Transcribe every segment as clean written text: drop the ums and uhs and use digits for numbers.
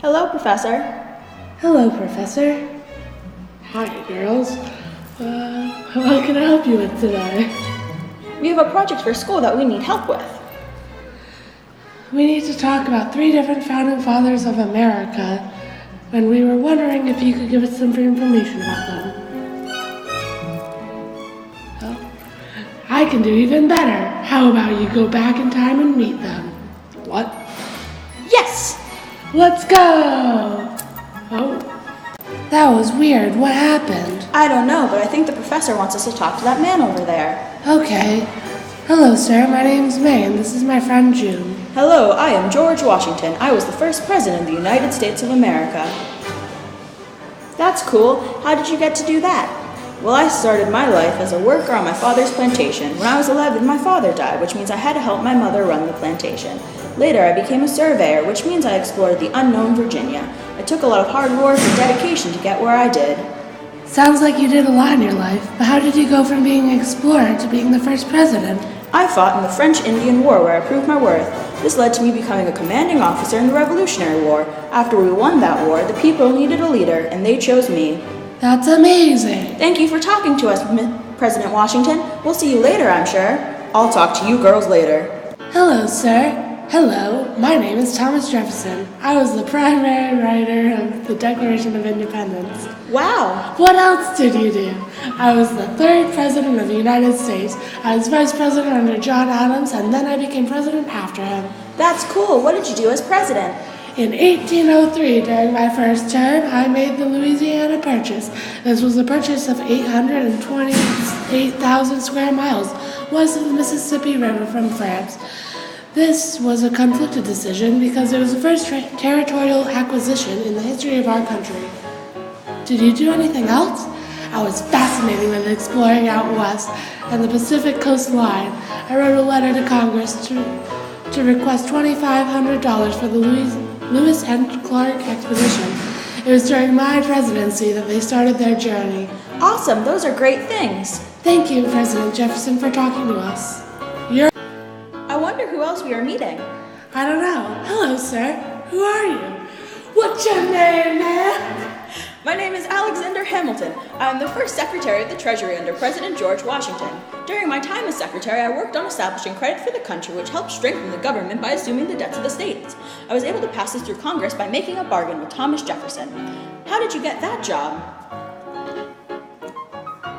Hello, Professor. Hello, Professor. Hi, girls. What can I help you with today? We have a project for school that we need help with. We need to talk about 3 different founding fathers of America, and we were wondering if you could give us some information about them. Well, I can do even better. How about you go back in time and meet them? What? Yes! Let's go! Oh, that was weird. What happened? I don't know, but I think the professor wants us to talk to that man over there. Okay. Hello, sir. My name's May, and this is my friend June. Hello, I am George Washington. I was the first president of the United States of America. That's cool. How did you get to do that? Well, I started my life as a worker on my father's plantation. When I was 11, my father died, which means I had to help my mother run the plantation. Later, I became a surveyor, which means I explored the unknown Virginia. It took a lot of hard work and dedication to get where I did. Sounds like you did a lot in your life, but how did you go from being an explorer to being the first president? I fought in the French-Indian War where I proved my worth. This led to me becoming a commanding officer in the Revolutionary War. After we won that war, the people needed a leader, and they chose me. That's amazing. Thank you for talking to us, President Washington. We'll see you later, I'm sure. I'll talk to you girls later. Hello, sir. Hello, my name is Thomas Jefferson. I was the primary writer of the Declaration of Independence. Wow! What else did you do? I was the 3rd president of the United States. I was vice president under John Adams, and then I became president after him. That's cool. What did you do as president? In 1803, during my first term, I made the Louisiana Purchase. This was a purchase of 828,000 square miles west of the Mississippi River from France. This was a conflicted decision because it was the first territorial acquisition in the history of our country. Did you do anything else? I was fascinated with exploring out west and the Pacific Coast Line. I wrote a letter to Congress to request $2,500 for the Lewis and Clark expedition. It was during my presidency that they started their journey. Awesome, those are great things. Thank you, President Jefferson, for talking to us. I wonder who else we are meeting. I don't know. Hello, sir. Who are you? What's your name, man? My name is Alexander Hamilton. I'm the first Secretary of the Treasury under President George Washington. During my time as Secretary, I worked on establishing credit for the country, which helped strengthen the government by assuming the debts of the states. I was able to pass this through Congress by making a bargain with Thomas Jefferson. How did you get that job?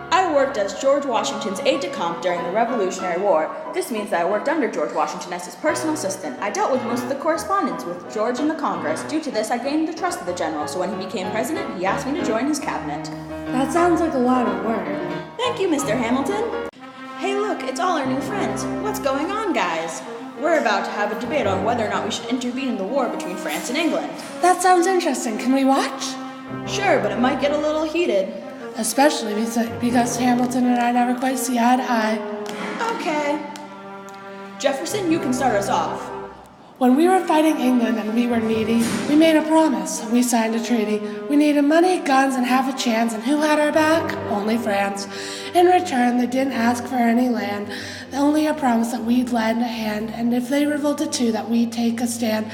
I worked as George Washington's aide-de-camp during the Revolutionary War. This means that I worked under George Washington as his personal assistant. I dealt with most of the correspondence with George in the Congress. Due to this, I gained the trust of the general, so when he became president, he asked me to join his cabinet. That sounds like a lot of work. Thank you, Mr. Hamilton. Hey look, it's all our new friends. What's going on, guys? We're about to have a debate on whether or not we should intervene in the war between France and England. That sounds interesting. Can we watch? Sure, but it might get a little heated. Especially because Hamilton and I never quite see eye to eye. Okay. Jefferson, you can start us off. When we were fighting England and we were needy, we made a promise. We signed a treaty. We needed money, guns, and half a chance, and who had our back? Only France. In return, they didn't ask for any land, only a promise that we'd lend a hand, and if they revolted too, that we'd take a stand.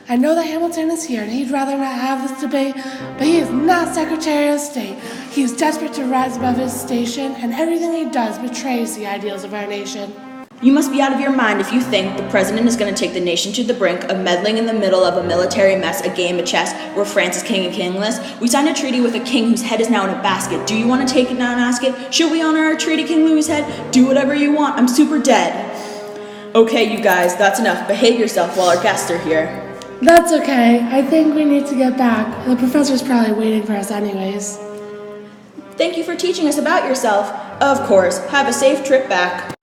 I know that Hamilton is here, and he'd rather not have this debate, but he is not Secretary of State. He's desperate to rise above his station, and everything he does betrays the ideals of our nation. You must be out of your mind if you think the president is going to take the nation to the brink of meddling in the middle of a military mess, a game of chess, where France is king and kingless. We signed a treaty with a king whose head is now in a basket. Do you want to take it now and ask it? Should we honor our treaty, King Louis's head? Do whatever you want. I'm super dead. Okay, you guys, that's enough. Behave yourself while our guests are here. That's okay. I think we need to get back. The professor's probably waiting for us anyways. Thank you for teaching us about yourself. Of course. Have a safe trip back.